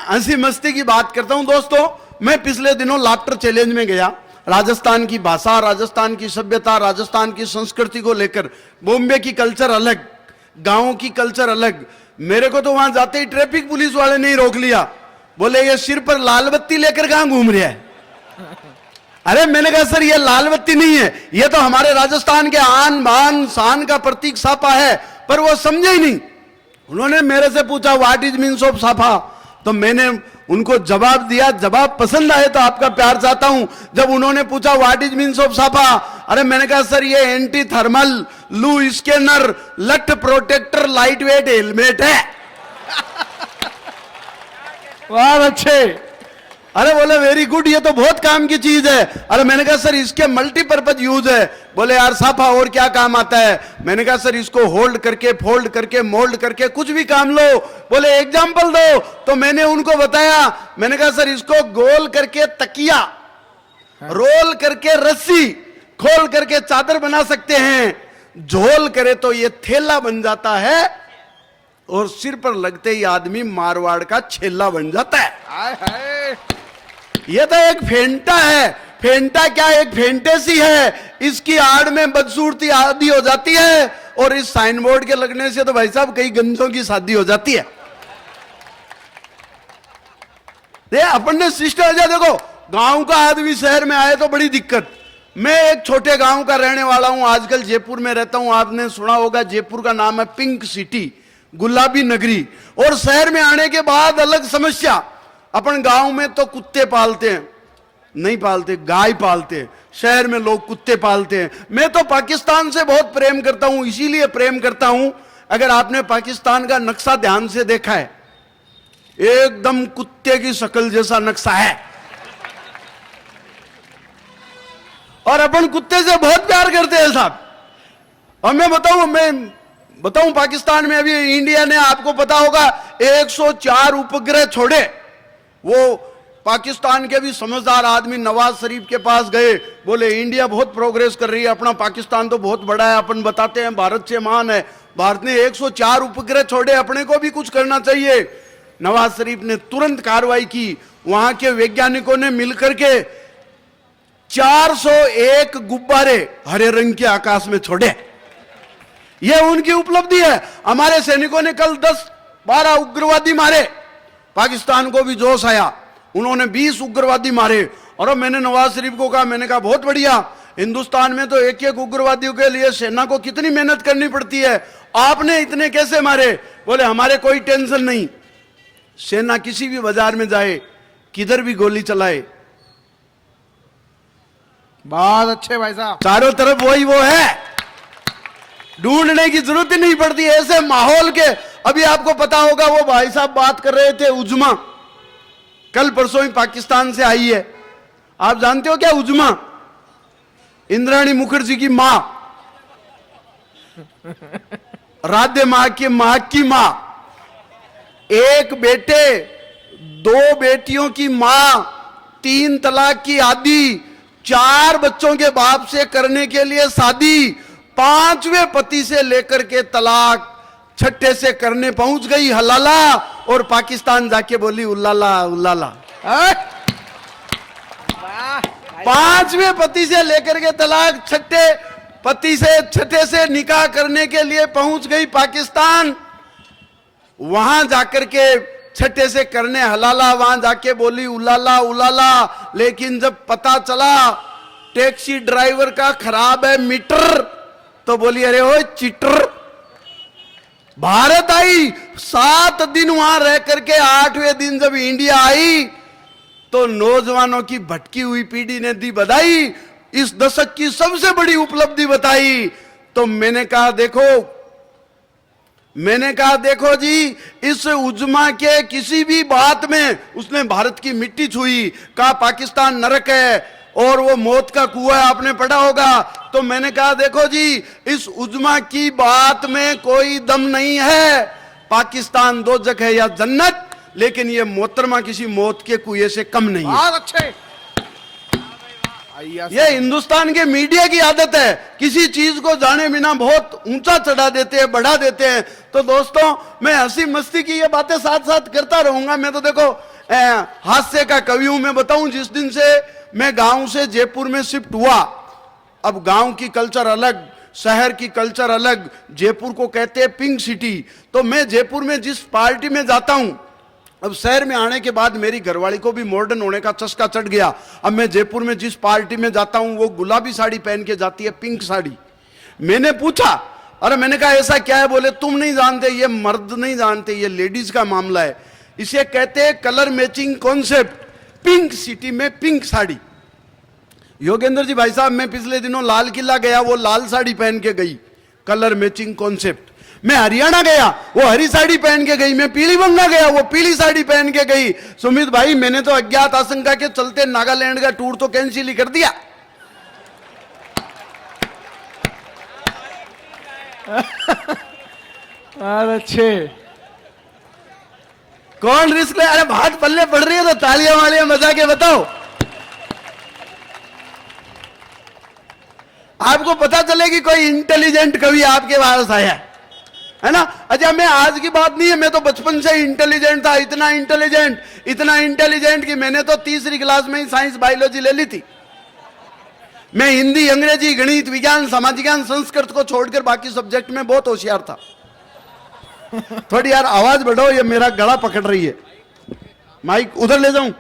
हंसी मस्ती की बात करता हूं दोस्तों। मैं पिछले दिनों लाफ्टर चैलेंज में गया। राजस्थान की भाषा, राजस्थान की सभ्यता, राजस्थान की संस्कृति को लेकर, बॉम्बे की कल्चर अलग, गांव की कल्चर अलग। मेरे को तो वहां जाते ही ट्रैफिक पुलिस वाले ने ही रोक लिया, बोले ये सिर पर लाल बत्ती लेकर कहां घूम रहा है। अरे मैंने कहा सर ये लाल बत्ती नहीं है, ये तो हमारे राजस्थान के आन बान शान का प्रतीक साफा है। पर वो समझे ही नहीं। उन्होंने मेरे से पूछा व्हाट इज मीन्स ऑफ साफा, तो मैंने उनको जवाब दिया। जवाब पसंद आए तो आपका प्यार चाहता हूं। जब उन्होंने पूछा व्हाट इज मीन्स ऑफ साफा, अरे मैंने कहा सर ये एंटी थर्मल, लू स्कैनर, लट प्रोटेक्टर, लाइट वेट हेलमेट है। बहुत अच्छे। अरे बोले वेरी गुड, ये तो बहुत काम की चीज है। अरे मैंने कहा सर इसके मल्टीपर्पज यूज है। बोले यार साफा और क्या काम आता है। मैंने कहा सर इसको होल्ड करके, फोल्ड करके, मोल्ड करके कुछ भी काम लो। बोले एग्जाम्पल दो। तो मैंने उनको बताया, मैंने कहा सर इसको गोल करके तकिया, रोल करके रस्सी, खोल करके चादर बना सकते हैं, झोल करे तो ये थैला बन जाता है, और सिर पर लगते ही आदमी मारवाड़ का छेला बन जाता है। हाय हाय। ये तो एक फेंटा है। फेंटा क्या, एक फेंटेसी है। इसकी आड़ में बदसूरती आदि हो जाती है, और इस साइन बोर्ड के लगने से तो भाई साहब कई गंजों की शादी हो जाती है। अपन ने सिस्टम देखो, गांव का आदमी शहर में आए तो बड़ी दिक्कत। मैं एक छोटे गांव का रहने वाला हूं, आजकल जयपुर में रहता हूं। आपने सुना होगा जयपुर का नाम है पिंक सिटी, गुलाबी नगरी। और शहर में आने के बाद अलग समस्या। अपन गांव में तो कुत्ते पालते हैं, नहीं पालते, गाय पालते हैं। शहर में लोग कुत्ते पालते हैं। मैं तो पाकिस्तान से बहुत प्रेम करता हूं, इसीलिए प्रेम करता हूं, अगर आपने पाकिस्तान का नक्शा ध्यान से देखा है, एकदम कुत्ते की शक्ल जैसा नक्शा है। और अपन कुत्ते से बहुत प्यार करते हैं साहब। और मैं बताऊं पाकिस्तान में अभी इंडिया ने, आपको पता होगा, 104 उपग्रह छोड़े। वो पाकिस्तान के भी समझदार आदमी नवाज शरीफ के पास गए, बोले इंडिया बहुत प्रोग्रेस कर रही है, अपना पाकिस्तान तो बहुत बड़ा है, अपन बताते हैं भारत से महान है। भारत ने 104 उपग्रह छोड़े, अपने को भी कुछ करना चाहिए। नवाज शरीफ ने तुरंत कार्रवाई की। वहां के वैज्ञानिकों ने मिलकर के 401 गुब्बारे हरे रंग के आकाश में छोड़े। यह उनकी उपलब्धि है। हमारे सैनिकों ने कल 10-12 उग्रवादी मारे। पाकिस्तान को भी जोश आया, उन्होंने 20 उग्रवादी मारे। और मैंने नवाज शरीफ को कहा, मैंने कहा बहुत बढ़िया, हिंदुस्तान में तो एक एक उग्रवादियों के लिए सेना को कितनी मेहनत करनी पड़ती है, आपने इतने कैसे मारे। बोले हमारे कोई टेंशन नहीं, सेना किसी भी बाजार में जाए, किधर भी गोली चलाए, बहुत अच्छे भाई साहब। चारों तरफ वही वो है, ढूंढने की जरूरत ही नहीं पड़ती। ऐसे माहौल के, अभी आपको पता होगा वो भाई साहब बात कर रहे थे उज्मा, कल परसों ही पाकिस्तान से आई है। आप जानते हो क्या उज्मा? इंद्राणी मुखर्जी की मां, राधे मां की मां, एक बेटे 2 बेटियों की मां, 3 तलाक की आदी, 4 बच्चों के बाप से करने के लिए शादी, 5वें पति से लेकर के तलाक, 6ठे से करने पहुंच गई हलाला, और पाकिस्तान जाके बोली उल्लाला उल्लाला। 5वें पति से लेकर के तलाक, 6ठे से निकाह करने के लिए पहुंच गई पाकिस्तान। वहां जाकर के 6ठे से करने हलाला, वहां जाके बोली उलाला उलाला। लेकिन जब पता चला टैक्सी ड्राइवर का खराब है मीटर, तो बोली अरे ओ चीटर। भारत आई, 7 दिन वहां रह करके 8वें दिन जब इंडिया आई, तो नौजवानों की भटकी हुई पीढ़ी ने दी बधाई, इस दशक की सबसे बड़ी उपलब्धि बताई। तो मैंने कहा देखो जी, इस उज्मा के किसी भी बात में उसने भारत की मिट्टी छुई, कहा पाकिस्तान नरक है और वो मौत का कुआं है, आपने पढ़ा होगा। तो मैंने कहा देखो जी, इस उज्मा की बात में कोई दम नहीं है। पाकिस्तान दोजख है या जन्नत, लेकिन ये मोहतरमा किसी मौत के कुएं से कम नहीं है। बहुत अच्छे। ये हिंदुस्तान के मीडिया की आदत है, किसी चीज को जाने बिना बहुत ऊंचा चढ़ा देते हैं, बढ़ा देते हैं। तो दोस्तों, मैं हंसी मस्ती की ये बातें साथ साथ करता रहूंगा। मैं तो देखो हास्य का कवि हूं। मैं बताऊं, जिस दिन से मैं गांव से जयपुर में शिफ्ट हुआ, अब गांव की कल्चर अलग, शहर की कल्चर अलग। जयपुर को कहते हैं पिंक सिटी। तो मैं जयपुर में जिस पार्टी में जाता हूं, अब शहर में आने के बाद मेरी घरवाली को भी मॉडर्न होने का चस्का चढ़ गया। अब मैं जयपुर में जिस पार्टी में जाता हूं वो गुलाबी साड़ी पहन के जाती है, पिंक साड़ी। मैंने पूछा, अरे मैंने कहा ऐसा क्या है? बोले तुम नहीं जानते, ये मर्द नहीं जानते, ये लेडीज का मामला है। इसे कहते हैं colour matching concept. Pink city में पिंक साड़ी। योगेंद्र जी भाई साहब, मैं पिछले दिनों लाल किला गया, वो लाल साड़ी पहन के गई, कलर मैचिंग कॉन्सेप्ट। मैं हरियाणा गया, वो हरी साड़ी पहन के गई। मैं पीली बंगा गया, वो पीली साड़ी पहन के गई। सुमित भाई, मैंने तो अज्ञात आशंका के चलते नागालैंड का टूर तो कैंसिल ही कर दिया। अच्छे। कौन रिस्क ले? अरे बात पल्ले पड़ रही है तो तालियां वालियां बजा के बताओ। आपको पता चलेगी कोई इंटेलिजेंट कवि आपके पास आया है ना। अच्छा, मैं आज की बात नहीं है, मैं तो बचपन से इंटेलिजेंट था। इतना इंटेलिजेंट कि मैंने तो तीसरी क्लास में ही साइंस बायोलॉजी ले ली थी। मैं हिंदी, अंग्रेजी, गणित, विज्ञान, सामाजिक ज्ञान, संस्कृत को छोड़कर बाकी सब्जेक्ट में बहुत होशियार था। थोड़ी यार आवाज बढ़ाओ, ये मेरा गला पकड़ रही है। माइक उधर ले जाऊं?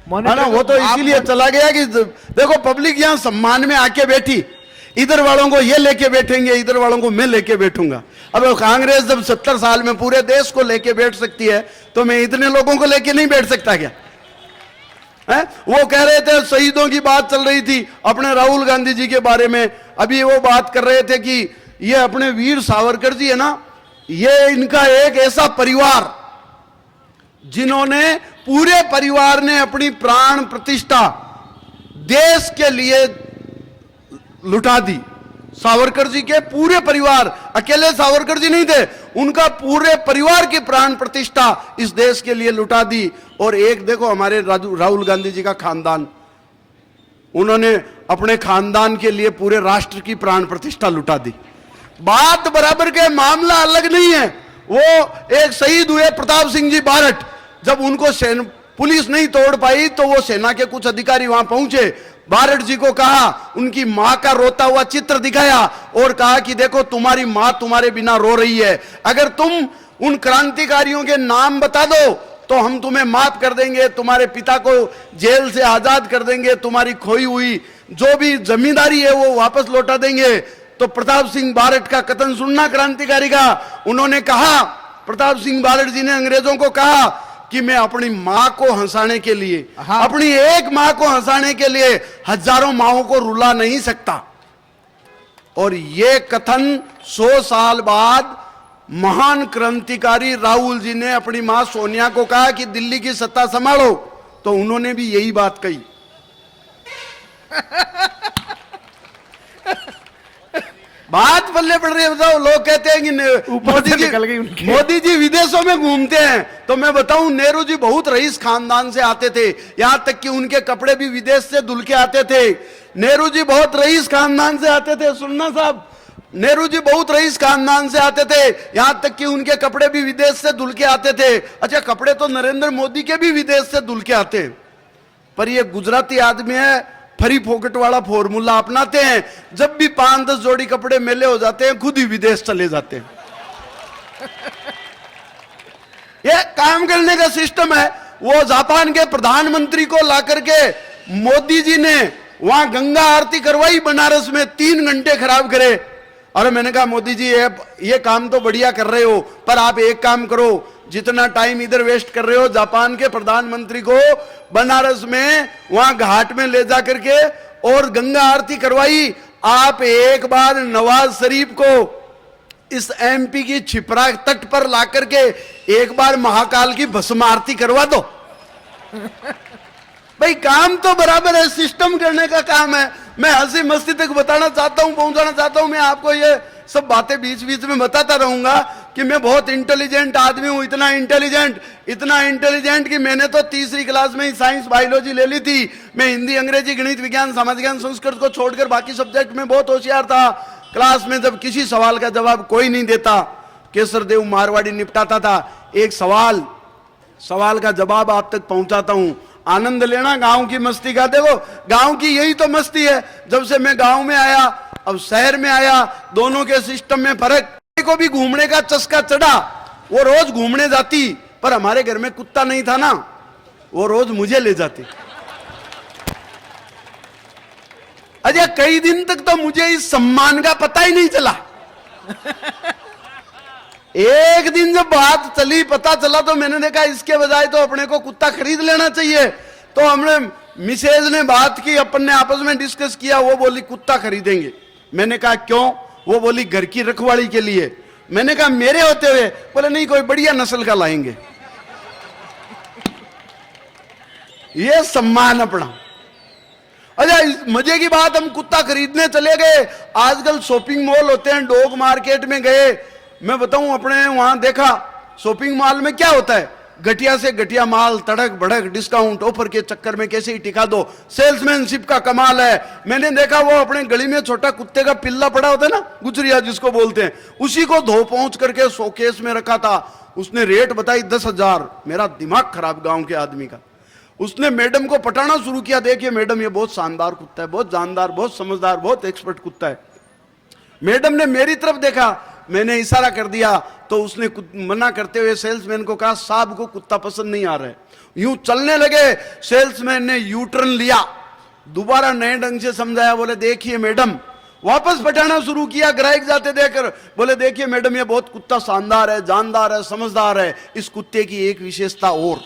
है ना, वो तो इसीलिए चला गया कि देखो पब्लिक यहां सम्मान में आके बैठी, इधर वालों को ये लेके बैठेंगे, इधर वालों को मैं लेके बैठूंगा। अब कांग्रेस जब 70 साल में पूरे देश को लेके बैठ सकती है, तो मैं इतने लोगों को लेके नहीं बैठ सकता क्या? है? वो कह रहे थे, शहीदों की बात चल रही थी अपने राहुल गांधी जी के बारे में। अभी वो बात कर रहे थे कि ये अपने वीर सावरकर जी है ना, ये इनका एक ऐसा परिवार जिन्होंने, पूरे परिवार ने अपनी प्राण प्रतिष्ठा देश के लिए लुटा दी। सावरकर जी के पूरे परिवार, अकेले सावरकर जी नहीं थे, उनका पूरे परिवार की प्राण प्रतिष्ठा इस देश के लिए लुटा दी। और एक देखो हमारे राहुल गांधी जी का खानदान, उन्होंने अपने खानदान के लिए पूरे राष्ट्र की प्राण प्रतिष्ठा लुटा दी। बात बराबर के, मामला अलग नहीं है। वो एक शहीद हुए प्रताप सिंह जी बारट, जब उनको पुलिस नहीं तोड़ पाई तो वो सेना के कुछ अधिकारी वहां पहुंचे, बारट जी को कहा, उनकी मां का रोता हुआ चित्र दिखाया और कहा कि देखो तुम्हारी मां तुम्हारे बिना रो रही है, अगर तुम उन क्रांतिकारियों के नाम बता दो तो हम तुम्हें माफ कर देंगे, तुम्हारे पिता को जेल से आजाद कर देंगे, तुम्हारी खोई हुई जो भी जमींदारी है वो वापस लौटा देंगे। तो प्रताप सिंह बारट का कथन सुनना क्रांतिकारी का। उन्होंने कहा, प्रताप सिंह बारट जी ने अंग्रेजों को कहा कि मैं अपनी मां को हंसाने के लिए, अपनी एक मां को हंसाने के लिए हजारों माओं को रुला नहीं सकता। और ये कथन 100 साल बाद महान क्रांतिकारी राहुल जी ने अपनी मां सोनिया को कहा कि दिल्ली की सत्ता संभालो, तो उन्होंने भी यही बात कही। बात पल्ले पड़ रही है, बताओ। लोग कहते हैं कि मोदी जी विदेशों में घूमते हैं, तो मैं बताऊं, नेहरू जी बहुत रईस खानदान से आते थे, यहां तक कि उनके कपड़े भी विदेश से धुल के आते थे। नेहरू जी बहुत रईस खानदान से आते थे, सुनना साहब, नेहरू जी बहुत रईस खानदान से आते थे, यहां तक कि उनके कपड़े भी विदेश से धुल के आते थे। अच्छा, कपड़े तो नरेंद्र मोदी के भी विदेश से धुल के आते हैं, पर ये गुजराती आदमी है, फरी फोकट वाला फॉर्मूला अपनाते हैं। जब भी 5-10 जोड़ी कपड़े मेले हो जाते हैं, खुद ही विदेश चले जाते हैं। ये काम करने का सिस्टम है। वो जापान के प्रधानमंत्री को ला करके मोदी जी ने वहां गंगा आरती करवाई बनारस में, 3 घंटे खराब करे। अरे मैंने कहा, मोदी जी ये काम तो बढ़िया कर रहे हो, पर आप एक काम करो, जितना टाइम इधर वेस्ट कर रहे हो, जापान के प्रधानमंत्री को बनारस में वहां घाट में ले जा करके और गंगा आरती करवाई। आप एक बार नवाज शरीफ को इस एमपी की छिपरा तट पर ला करके एक बार महाकाल की भस्म आरती करवा दो। भाई काम तो बराबर है, सिस्टम करने का काम है। मैं हंसी मस्ती तक बताना चाहता हूं, पहुंचाना चाहता हूं। मैं आपको ये सब बातें बीच बीच में बताता रहूंगा कि मैं बहुत इंटेलिजेंट आदमी हूं। इतना इंटेलिजेंट कि मैंने तो तीसरी क्लास में ही साइंस बायोलॉजी ले ली थी। मैं हिंदी, अंग्रेजी, गणित, विज्ञान, सामाजिक ज्ञान, संस्कृत को छोड़कर बाकी सब्जेक्ट में बहुत होशियार था। क्लास में जब किसी सवाल का जवाब कोई नहीं देता, केसर देव मारवाड़ी निपटाता था। एक सवाल सवाल का जवाब आप तक पहुंचाता हूं, आनंद लेना गांव की मस्ती का। देखो गांव की यही तो मस्ती है। जब से मैं गांव में आया, अब शहर में आया, दोनों के सिस्टम में फर्क। को भी घूमने का चस्का चढ़ा, वो रोज घूमने जाती, पर हमारे घर में कुत्ता नहीं था ना, वो रोज मुझे ले जाती। अजय कई दिन तक तो मुझे इस सम्मान का पता ही नहीं चला। एक दिन जब बात चली, पता चला, तो मैंने देखा इसके बजाय तो अपने को कुत्ता खरीद लेना चाहिए। तो हमने मिसेज ने बात की, अपन ने आपस में डिस्कस किया। वो बोली कुत्ता खरीदेंगे। मैंने कहा क्यों? वो बोली घर की रखवाली के लिए। मैंने कहा मेरे होते हुए? बोले नहीं, कोई बढ़िया नस्ल का लाएंगे। ये सम्मान अपना। अच्छा मजे की बात, हम कुत्ता खरीदने चले गए। आजकल शॉपिंग मॉल होते हैं, डॉग मार्केट में गए। मैं बताऊं, अपने वहां देखा शॉपिंग मॉल में क्या होता है, घटिया से घटिया माल, तड़क भड़क, डिस्काउंट, ऑफर के चक्कर में कैसे ही टिका दो। सेल्समैनशिप का कमाल है। मैंने देखा वो अपने गली में छोटा कुत्ते का पिल्ला पड़ा होता है ना, गुजरिया जिसको बोलते हैं, उसी को धो पहुंच करके शोकेस में रखा था। उसने रेट बताई 10,000। मेरा दिमाग खराब गांव के आदमी का। उसने मैडम को पटाना शुरू किया, देखिए मैडम ये बहुत शानदार कुत्ता है, बहुत जानदार, बहुत समझदार, बहुत एक्सपर्ट कुत्ता है। मैडम ने मेरी तरफ देखा, मैंने इशारा कर दिया, तो उसने मना करते हुए सेल्समैन को कहा साहब को कुत्ता पसंद नहीं आ रहा है। यूं चलने लगे, सेल्समैन ने यू टर्न लिया, दोबारा नए ढंग से समझाया। बोले देखिए मैडम, वापस पटाना शुरू किया। ग्राहक जाते देखकर बोले देखिए मैडम ये बहुत कुत्ता शानदार है, जानदार है, समझदार है। इस कुत्ते की एक विशेषता और,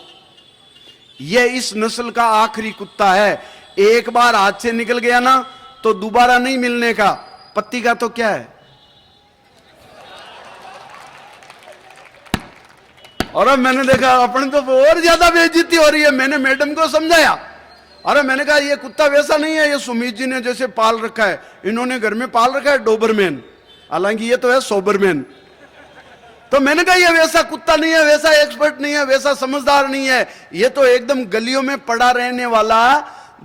ये इस नस्ल का आखिरी कुत्ता है। एक बार हाथ से निकल गया ना तो दोबारा नहीं मिलने का। पत्ती का तो क्या है। और अब मैंने देखा अपने तो और ज्यादा बेइज्जती हो रही है। मैंने मैडम को समझाया, अरे मैंने कहा ये कुत्ता वैसा नहीं है, ये सुमित जी ने जैसे पाल रखा है, इन्होंने घर में पाल रखा है डोबरमैन, हालांकि ये तो है सोबरमैन। तो मैंने कहा ये वैसा कुत्ता नहीं है, वैसा एक्सपर्ट नहीं है, वैसा समझदार नहीं है, ये तो एकदम गलियों में पड़ा रहने वाला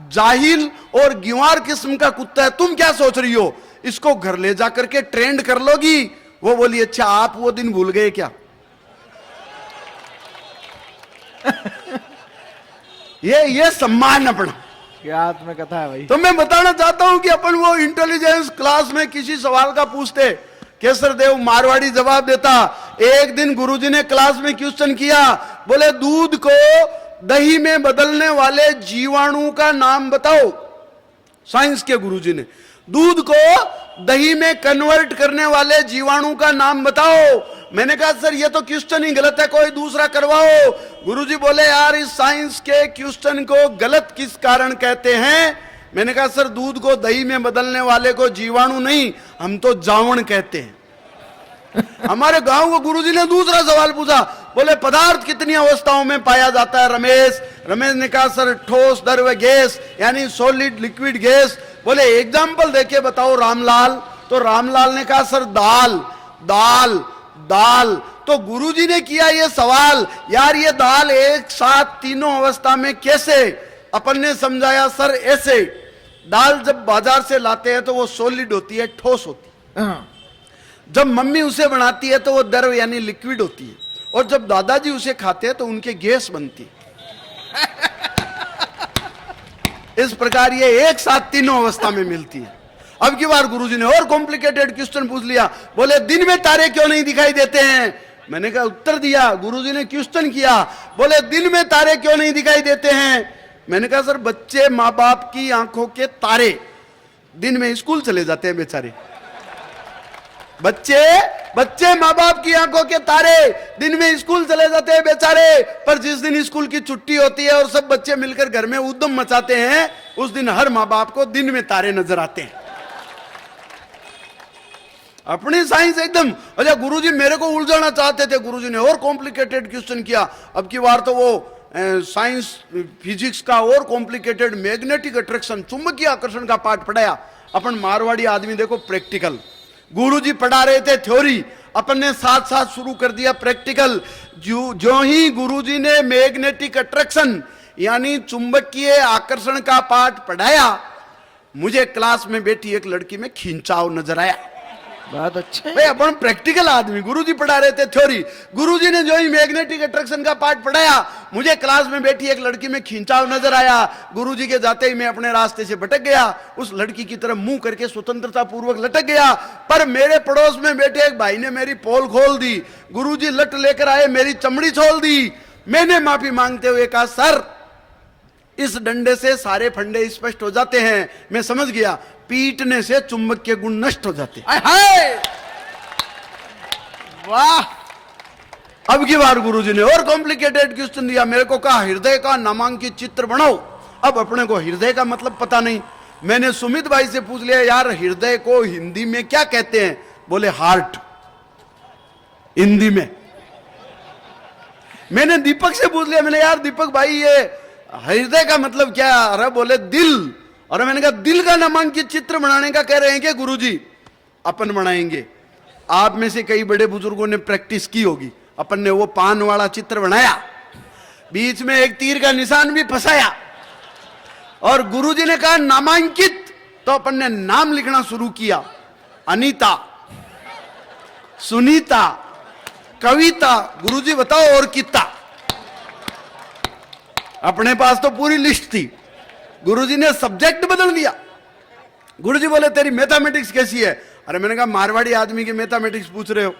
जाहिल और ग्वार किस्म का कुत्ता है। तुम क्या सोच रही हो, इसको घर ले जाकर के ट्रेंड कर लोगी? वो बोली अच्छा आप वो दिन भूल गए क्या। ये सम्मान अपना, क्या आत्मकथा है भाई। तो मैं बताना चाहता हूं कि अपन वो इंटेलिजेंस क्लास में किसी सवाल का पूछते, केसर देव मारवाड़ी जवाब देता। एक दिन गुरुजी ने क्लास में क्वेश्चन किया, बोले दूध को दही में बदलने वाले जीवाणु का नाम बताओ। साइंस के गुरुजी ने दूध को दही में कन्वर्ट करने वाले जीवाणु का नाम बताओ। मैंने कहा सर ये तो क्वेश्चन ही गलत है, कोई दूसरा करवाओ। गुरुजी बोले यार इस साइंस के क्वेश्चन को गलत किस कारण कहते हैं। मैंने कहा सर दूध को दही में बदलने वाले को जीवाणु नहीं, हम तो जावण कहते हैं। हमारे गांव को गुरुजी ने दूसरा सवाल पूछा, बोले पदार्थ कितनी अवस्थाओं में पाया जाता है रमेश। रमेश ने कहा सर ठोस, द्रव, गैस, यानी सॉलिड, लिक्विड, गैस। बोले एग्जाम्पल देके बताओ रामलाल। तो रामलाल ने कहा सर दाल दाल दाल। तो गुरुजी ने किया ये सवाल, यार ये दाल एक साथ तीनों अवस्था में कैसे। अपन ने समझाया सर ऐसे, दाल जब बाजार से लाते हैं तो वो सॉलिड होती है, ठोस होती है। जब मम्मी उसे बनाती है तो वो द्रव यानी लिक्विड होती है, और जब दादाजी उसे खाते हैं तो उनके गैस बनती है। इस प्रकार ये एक साथ तीनों अवस्था में मिलती है। अब की बार गुरुजी ने और कॉम्प्लिकेटेड क्वेश्चन पूछ लिया, बोले दिन में तारे क्यों नहीं दिखाई देते हैं। मैंने कहा उत्तर दिया। गुरुजी ने क्वेश्चन किया, बोले दिन में तारे क्यों नहीं दिखाई देते हैं। मैंने कहा सर बच्चे माँ बाप की आंखों के तारे, दिन में स्कूल चले जाते हैं बेचारे। बच्चे माँ बाप की आंखों के तारे, दिन में स्कूल चले जाते हैं बेचारे। पर जिस दिन स्कूल की छुट्टी होती है और सब बच्चे मिलकर घर में उद्यम मचाते हैं, उस दिन हर माँ बाप को दिन में तारे नजर आते हैं। अपनी साइंस एकदम। अच्छा गुरुजी मेरे को उलझाना चाहते थे, गुरुजी ने और कॉम्प्लिकेटेड क्वेश्चन किया। अब की बार तो वो साइंस फिजिक्स का और कॉम्प्लिकेटेड मैग्नेटिक अट्रैक्शन, चुंबकीय आकर्षण का पाठ पढ़ाया। अपन मारवाड़ी आदमी देखो प्रैक्टिकल। गुरुजी पढ़ा रहे थे थ्योरी, अपन ने साथ साथ शुरू कर दिया प्रैक्टिकल। जो ही गुरुजी ने मैग्नेटिक अट्रैक्शन यानी चुंबकीय आकर्षण का पाठ पढ़ाया, मुझे क्लास में बैठी एक लड़की में खिंचाव नजर आया। बहुत अच्छे। भाई अपन प्रैक्टिकल आदमी, गुरुजी पढ़ा रहे थे थ्योरी। गुरुजी ने जो ही मैग्नेटिक अट्रैक्शन का पार्ट पढ़ाया, मुझे क्लास में बैठी एक लड़की में खिंचाव नजर आया। गुरुजी के जाते ही मैं अपने रास्ते से भटक गया, उस लड़की की तरफ मुंह करके स्वतंत्रता पूर्वक लटक गया। पर मेरे पड़ोस में बैठे एक भाई ने मेरी पोल खोल दी। गुरुजी लट लेकर आए, मेरी चमड़ी छोल दी। मैंने माफी मांगते हुए कहा, सर इस डंडे से सारे फंडे स्पष्ट हो जाते हैं। मैं समझ गया, पीटने से चुंबक के गुण नष्ट हो जाते हैं। हाय वाह। अब की बार गुरुजी ने और कॉम्प्लिकेटेड क्वेश्चन दिया। मेरे को कहा हृदय का नामांकित चित्र बनाओ। अब अपने को हृदय का मतलब पता नहीं। मैंने सुमित भाई से पूछ लिया, यार हृदय को हिंदी में क्या कहते हैं? बोले हार्ट हिंदी में। मैंने दीपक से पूछ लिया, मैंने यार दीपक भाई ये हृदय का मतलब क्या? अरे बोले दिल। और मैंने कहा दिल का नामांकित चित्र बनाने का कह रहे हैं कि गुरुजी? अपन बनाएंगे। आप में से कई बड़े बुजुर्गों ने प्रैक्टिस की होगी। अपन ने वो पान वाला चित्र बनाया, बीच में एक तीर का निशान भी फंसाया, और गुरुजी ने कहा नामांकित, तो अपन ने नाम लिखना शुरू किया। अनीता, सुनीता, कविता। गुरुजी बताओ और कितना? अपने पास तो पूरी लिस्ट थी। गुरुजी ने सब्जेक्ट बदल दिया। गुरुजी बोले तेरी मैथमेटिक्स कैसी है? अरे मैंने कहा मारवाड़ी आदमी की मैथमेटिक्स पूछ रहे हो,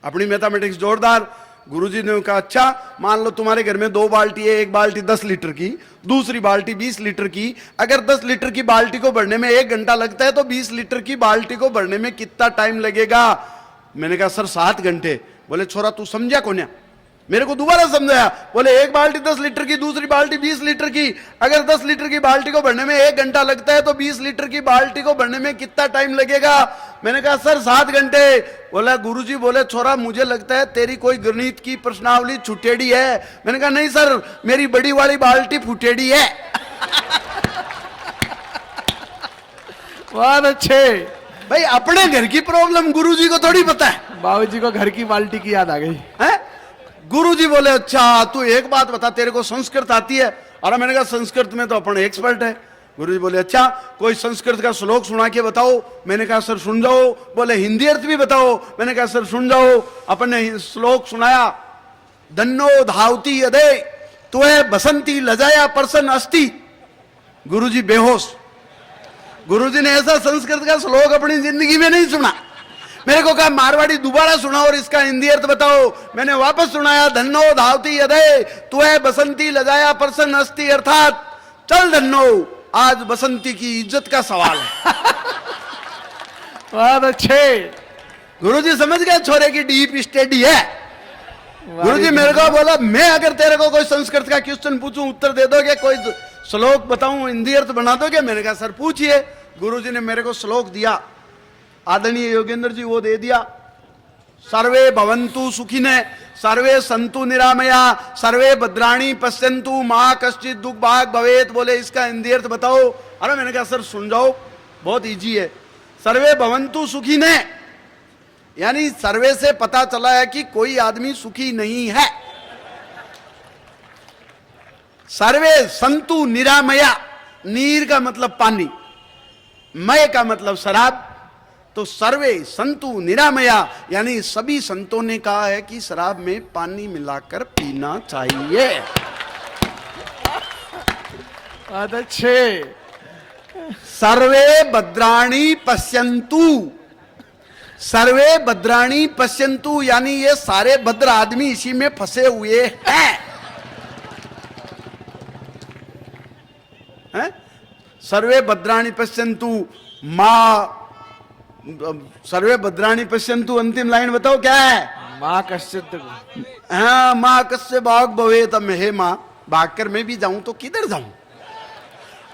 अपनी मैथमेटिक्स जोरदार। गुरुजी ने कहा अच्छा, मान लो तुम्हारे घर में 2 बाल्टी है, एक बाल्टी 10 लीटर की, दूसरी बाल्टी 20 लीटर की। अगर 10 लीटर की बाल्टी को भरने में 1 घंटा लगता है तो 20 लीटर की बाल्टी को भरने में कितना टाइम लगेगा? मैंने कहा सर 7 घंटे। बोले छोरा तू समझा कोन्या? मेरे को दोबारा समझाया। बोले एक बाल्टी 10 लीटर की, दूसरी बाल्टी 20 लीटर की। अगर 10 लीटर की बाल्टी को भरने में 1 घंटा लगता है तो 20 लीटर की बाल्टी को भरने में कितना टाइम लगेगा? मैंने कहा सर 7 घंटे। बोला गुरुजी बोले छोरा मुझे लगता है तेरी कोई गणित की प्रश्नावली छुटेड़ी है। मैंने कहा नहीं सर, मेरी बड़ी वाली बाल्टी फुटेड़ी है। बहुत अच्छे। भाई अपने घर की प्रॉब्लम गुरुजी को थोड़ी पता है। बाबूजी को घर की बाल्टी की याद आ गई है? गुरुजी बोले अच्छा तू एक बात बता, तेरे को संस्कृत आती है? और मैंने कहा संस्कृत में तो अपन एक्सपर्ट है। गुरुजी बोले अच्छा कोई संस्कृत का श्लोक सुना के बताओ। मैंने कहा सर सुन जाओ। बोले हिंदी अर्थ भी बताओ। मैंने कहा सर सुन जाओ। अपन ने श्लोक सुनाया, धन्नो धावती यदे तुहे बसंती लजाया परसन अस्ति। गुरुजी बेहोश। गुरुजी ने ऐसा संस्कृत का श्लोक अपनी जिंदगी में नहीं सुना। मेरे को कहा मारवाड़ी दोबारा सुनाओ और इसका हिंदी अर्थ बताओ। मैंने वापस सुनाया, धन्नो धावती यदे तुहे बसंती लजाया परसन अस्ति, अर्थात चल धन्नो आज बसंती की इज्जत का सवाल है। बहुत अच्छे। गुरुजी समझ गए छोरे की डीप स्टडी है। गुरुजी मेरे को बोला मैं अगर तेरे को कोई संस्कृत का क्वेश्चन पूछूं उत्तर दे दोगे? कोई श्लोक बताऊं हिंदी अर्थ बना दोगे? मैंने कहा सर पूछिए। गुरुजी ने मेरे को श्लोक दिया, आदरणीय योगेंद्र जी वो दे दिया, सर्वे भवन्तु सुखिने सर्वे संतु निरामया सर्वे भद्राणी पश्यन्तु मां कश्चित दुख भाग भवेत। बोले इसका हिंदी अर्थ बताओ। अरे मैंने कहा सर सुन जाओ, बहुत इजी है। सर्वे भवन्तु सुखिने यानी सर्वे से पता चला है कि कोई आदमी सुखी नहीं है। सर्वे संतु निरामया, नीर का मतलब पानी, मय का मतलब शराब। तो सर्वे संतु निरामया यानी सभी संतों ने कहा है कि शराब में पानी मिलाकर पीना चाहिए। बहुत अच्छे। सर्वे भद्राणी पश्यन्तु, सर्वे भद्राणी पश्यन्तु यानी ये सारे भद्र आदमी इसी में फंसे हुए हैं। सर्वे भद्राणी पश्यन्तु मां, सर्वे भद्राणी पश्यन्तु अंतिम लाइन बताओ क्या है? माँ कश्चित। हाँ माँ कस्य भाग भवे तब हे माँ भागकर मैं भी जाऊं तो किधर जाऊं?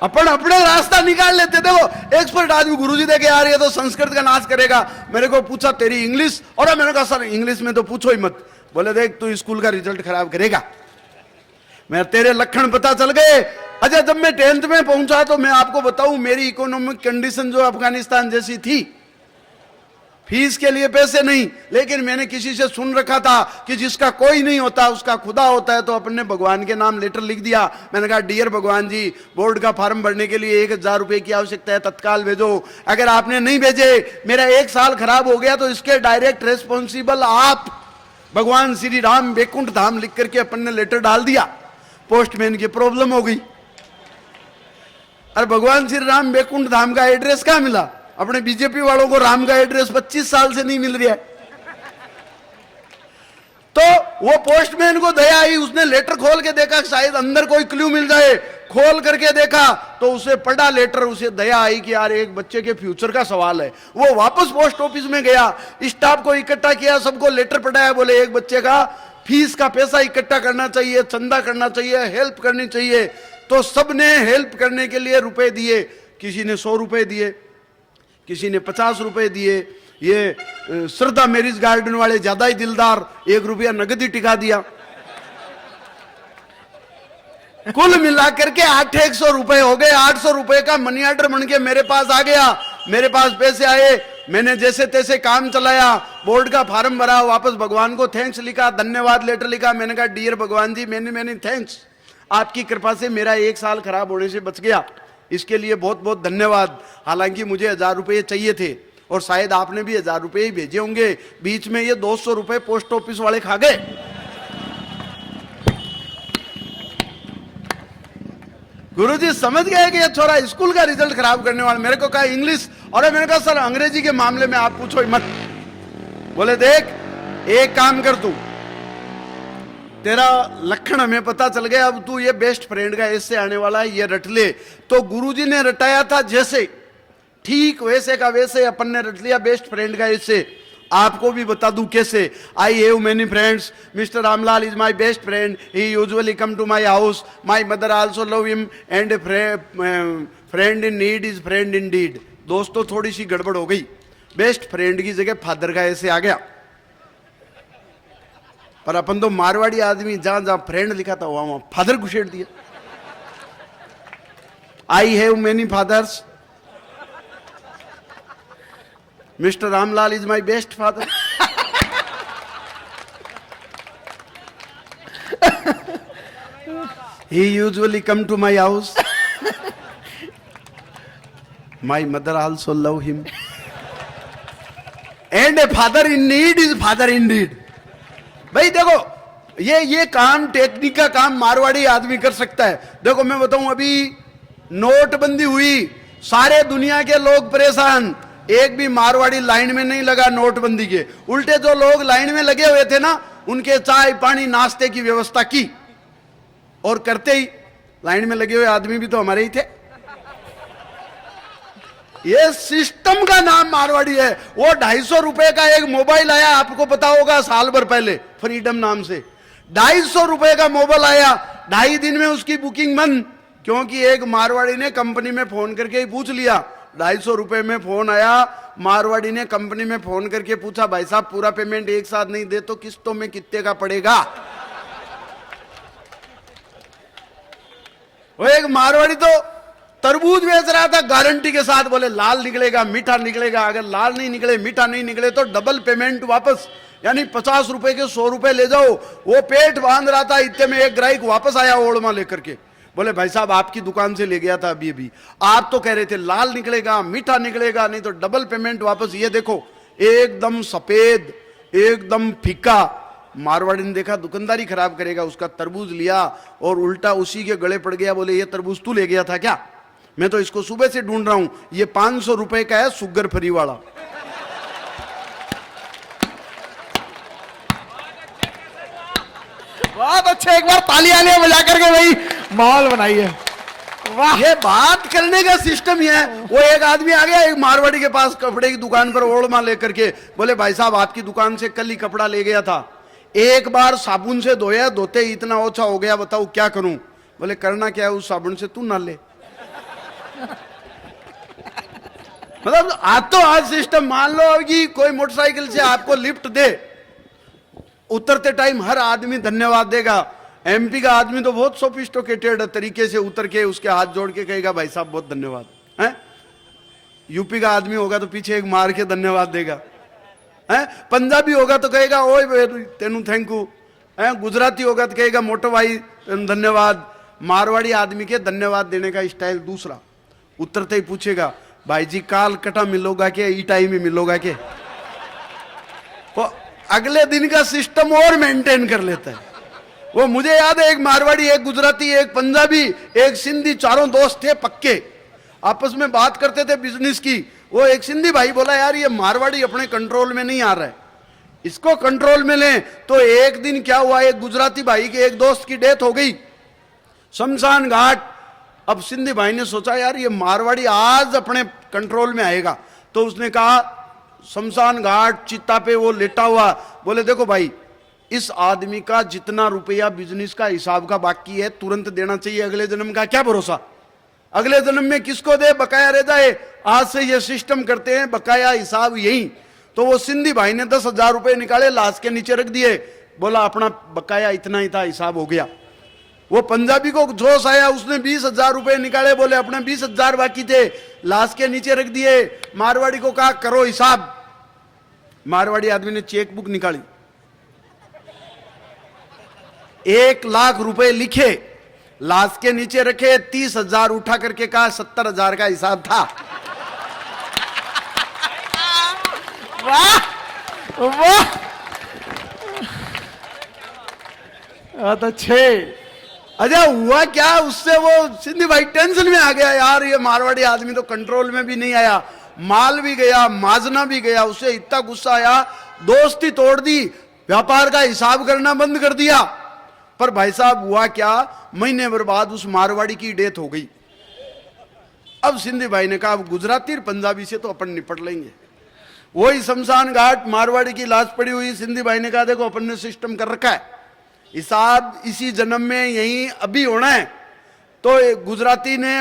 अपन अपने रास्ता निकाल लेते। देखो एक्सपर्ट आदमी गुरुजी देखे यार ये तो संस्कृत का नाश करेगा। मेरे को पूछा तेरी इंग्लिश, और मैंने कहा सर इंग्लिश में तो पूछो ही मत। बोले देख तू स्कूल का रिजल्ट खराब करेगा। मैं तेरे लक्षण पता चल गए। अच्छा जब मैं 10th में पहुंचा तो मैं आपको बताऊं मेरी इकोनॉमिक कंडीशन जो अफगानिस्तान जैसी थी, फीस के लिए पैसे नहीं, लेकिन मैंने किसी से सुन रखा था कि जिसका कोई नहीं होता उसका खुदा होता है, तो अपन ने भगवान के नाम लेटर लिख दिया। मैंने कहा डियर भगवान जी, बोर्ड का फॉर्म भरने के लिए 1000 रुपए की आवश्यकता है, तत्काल भेजो। अगर आपने नहीं भेजे, मेरा 1 साल खराब हो गया, तो इसके डायरेक्ट रेस्पॉन्सिबल आप भगवान श्री राम बैकुंठ धाम लिख करके अपन ने लेटर डाल दिया। पोस्टमैन की प्रॉब्लम हो गई, और भगवान श्री राम बैकुंठ धाम का एड्रेस कहां मिला? अपने बीजेपी वालों को राम का एड्रेस 25 साल से नहीं मिल रहा है। तो वो पोस्टमैन को दया आई, उसने लेटर खोल के देखा, शायद अंदर कोई क्लू मिल जाए। खोल करके देखा तो उसे पढ़ा लेटर, उसे दया आई कि यार एक बच्चे के फ्यूचर का सवाल है। वो वापस पोस्ट ऑफिस में गया, स्टाफ को इकट्ठा किया, सबको लेटर पढ़ाया, बोले एक बच्चे का फीस का पैसा इकट्ठा करना चाहिए, चंदा करना चाहिए, हेल्प करनी चाहिए। तो सबने हेल्प करने के लिए रुपए दिए। किसी ने 100 रुपए दिए, किसी ने 50 रुपए दिए। ये श्रद्धा मैरिज गार्डन वाले ज्यादा ही दिलदार, 1 रुपया नगद ही टिका दिया। कुल मिलाकर के 800 रुपए हो गए। 800 रुपए का मनी ऑर्डर बन के मेरे पास आ गया। मेरे पास पैसे आए, मैंने जैसे तैसे काम चलाया, बोर्ड का फॉर्म भरा, वापस भगवान को थैंक्स लिखा, धन्यवाद लेटर लिखा। मैंने कहा डियर भगवान जी, मैनी थैंक्स, आपकी कृपा से मेरा 1 साल खराब होने से बच गया, इसके लिए बहुत बहुत धन्यवाद। हालांकि मुझे 1000 रुपये चाहिए थे, और शायद आपने भी 1000 रुपये ही भेजे होंगे। बीच में ये 200 रुपये पोस्ट ऑफिस वाले खा गए। गुरुजी समझ गए कि ये छोरा स्कूल का रिजल्ट खराब करने वाला। मेरे को कहा इंग्लिश, और मैंने कहा सर अंग्रेजी के मामले में आप पूछो ही मत। बोले देख एक काम कर, तू तेरा लक्षण हमें पता चल गया, अब तू ये बेस्ट फ्रेंड का ऐसे आने वाला है, ये रट ले। तो गुरुजी ने रटाया था जैसे, ठीक वैसे का वैसे अपन ने रट लिया बेस्ट फ्रेंड का ऐसे। आपको भी बता दूं कैसे। I have many friends, mister Ramlal is my best friend, he usually come to my house, my mother also love him, and friend in need is friend in deed. दोस्तों थोड़ी सी गड़बड़ हो गई, बेस्ट फ्रेंड की जगह फादर का ऐसे आ गया। पर अपन तो मारवाड़ी आदमी, जहां जहां फ्रेंड लिखा था वहां फादर घुसेड़ दिया। I have many fathers, mister Ramlal is my best father. He usually come to my house, my mother also love him, and a father in need is father in deed. भाई देखो, ये काम, technique का काम मारवाड़ी आदमी कर सकता है। देखो मैं बताऊं, अभी नोटबंदी हुई, सारे दुनिया के लोग परेशान, एक भी मारवाड़ी लाइन में नहीं लगा नोटबंदी के। उल्टे जो लोग लाइन में लगे हुए थे ना, उनके चाय पानी नाश्ते की व्यवस्था की, और करते ही लाइन में लगे हुए आदमी भी तो हमारे ही थे। ये सिस्टम का नाम मारवाड़ी है। वो 250 रुपए का एक मोबाइल आया, आपको पता होगा, साल भर पहले, फ्रीडम नाम से 250 रुपए का मोबाइल आया। 2.5 दिन में उसकी बुकिंग बंद, क्योंकि एक मारवाड़ी ने कंपनी में फोन करके ही पूछ लिया। 250 रुपए में फोन आया, मारवाड़ी ने कंपनी में फोन करके पूछा, भाई साहब पूरा पेमेंट एक साथ नहीं दे तो किस्तों में कितने का पड़ेगा? वो एक मारवाड़ी तो तरबूज बेच रहा था गारंटी के साथ, बोले लाल निकलेगा मीठा निकलेगा, अगर लाल नहीं निकले मीठा नहीं निकले तो डबल पेमेंट वापस, यानी 50 रुपए के 100 रुपए ले जाओ। वो पेट बांध रहा था, इतने में एक ग्राहक वापस आया ओड़मा लेकर के, बोले भाई साहब आपकी दुकान से ले गया था अभी, आप तो कह रहे थे लाल निकलेगा मीठा निकलेगा, नहीं तो डबल पेमेंट वापस। ये देखो एकदम सफेद, एकदम फीका। मारवाड़ी ने देखा दुकानदारी खराब करेगा, उसका तरबूज लिया और उल्टा उसी के गले पड़ गया। बोले ये तरबूज तू ले गया था क्या? मैं तो इसको सुबह से ढूंढ रहा हूं, ये 500 रुपए का है, शुगर फ्री वाला। बहुत अच्छे, एक बार तालियां बजा करके भाई माहौल बनाइए। वाह, ये बात करने का सिस्टम ही है। वो एक आदमी आ गया एक मारवाड़ी के पास कपड़े की दुकान पर ओढ़मा लेकर के, बोले भाई साहब आपकी दुकान से कल ही कपड़ा ले गया था, एक बार साबुन से धोया, धोते ही इतना ओछा हो गया, बताओ क्या करूं? बोले करना क्या है, उस साबुन से तू ना ले। मतलब आज तो आज सिस्टम, मान लो कि कोई मोटरसाइकिल से आपको लिफ्ट दे, उतरते टाइम हर आदमी धन्यवाद देगा। एमपी का आदमी तो बहुत सोफिस्टिकेटेड तरीके से उतर के उसके हाथ जोड़ के कहेगा भाई साहब बहुत धन्यवाद है। यूपी का आदमी होगा तो पीछे एक मार के धन्यवाद देगा। है। पंजाबी होगा तो कहेगा ओए तेनू थैंक यू है। गुजराती होगा तो कहेगा मोटो भाई धन्यवाद। मारवाड़ी आदमी के धन्यवाद देने का स्टाइल दूसरा। उतरते ही पूछेगा भाई जी काल कटा मिलोगा के ई टाइम ही मिलोगा के। वो अगले दिन का सिस्टम और मेंटेन कर लेता है। वो मुझे याद है एक मारवाड़ी, एक गुजराती, एक पंजाबी, एक सिंधी, चारों दोस्त थे पक्के, आपस में बात करते थे बिजनेस की। वो एक सिंधी भाई बोला यार ये मारवाड़ी अपने कंट्रोल में नहीं आ रहा है, इसको कंट्रोल में लें। तो एक दिन क्या हुआ, एक गुजराती भाई के एक दोस्त की डेथ हो गई शमशान घाट। अब सिंधी भाई ने सोचा यार ये मारवाड़ी आज अपने कंट्रोल में आएगा। तो उसने कहा शमशान घाट चिता पे वो लेटा हुआ, बोले देखो भाई इस आदमी का जितना रुपया बिजनेस का हिसाब का बाकी है तुरंत देना चाहिए, अगले जन्म का क्या भरोसा, अगले जन्म में किसको दे, बकाया रह जाए। आज से ये सिस्टम करते हैं, बकाया हिसाब यही। तो वो सिंधी भाई ने 10,000 रुपए निकाले, लाश के नीचे रख दिए, बोला अपना बकाया इतना ही था, हिसाब हो गया। वो पंजाबी को जोश आया, उसने 20,000 रुपए निकाले, बोले अपने 20,000 बाकी थे, लाश के नीचे रख दिए। मारवाड़ी को कहा करो हिसाब। मारवाड़ी आदमी ने चेक बुक निकाली, 1 लाख रुपए लिखे, लाश के नीचे रखे, 30,000 उठा करके कहा 70,000 का हिसाब था। वाह वाह अच्छे। अच्छा हुआ क्या, उससे वो सिंधी भाई टेंशन में आ गया, यार ये मारवाड़ी आदमी तो कंट्रोल में भी नहीं आया, माल भी गया, माजना भी गया। उससे इतना गुस्सा आया, दोस्ती तोड़ दी, व्यापार का हिसाब करना बंद कर दिया। पर भाई साहब हुआ क्या, महीने भर बाद उस मारवाड़ी की डेथ हो गई। अब सिंधी भाई ने कहा अब गुजराती और पंजाबी से तो अपन निपट लेंगे। वही शमशान घाट, मारवाड़ी की लाश पड़ी हुई। सिंधी भाई ने कहा देखो अपन ने सिस्टम कर रखा है, हिसाब इसी जन्म में यही अभी होना है। तो गुजराती ने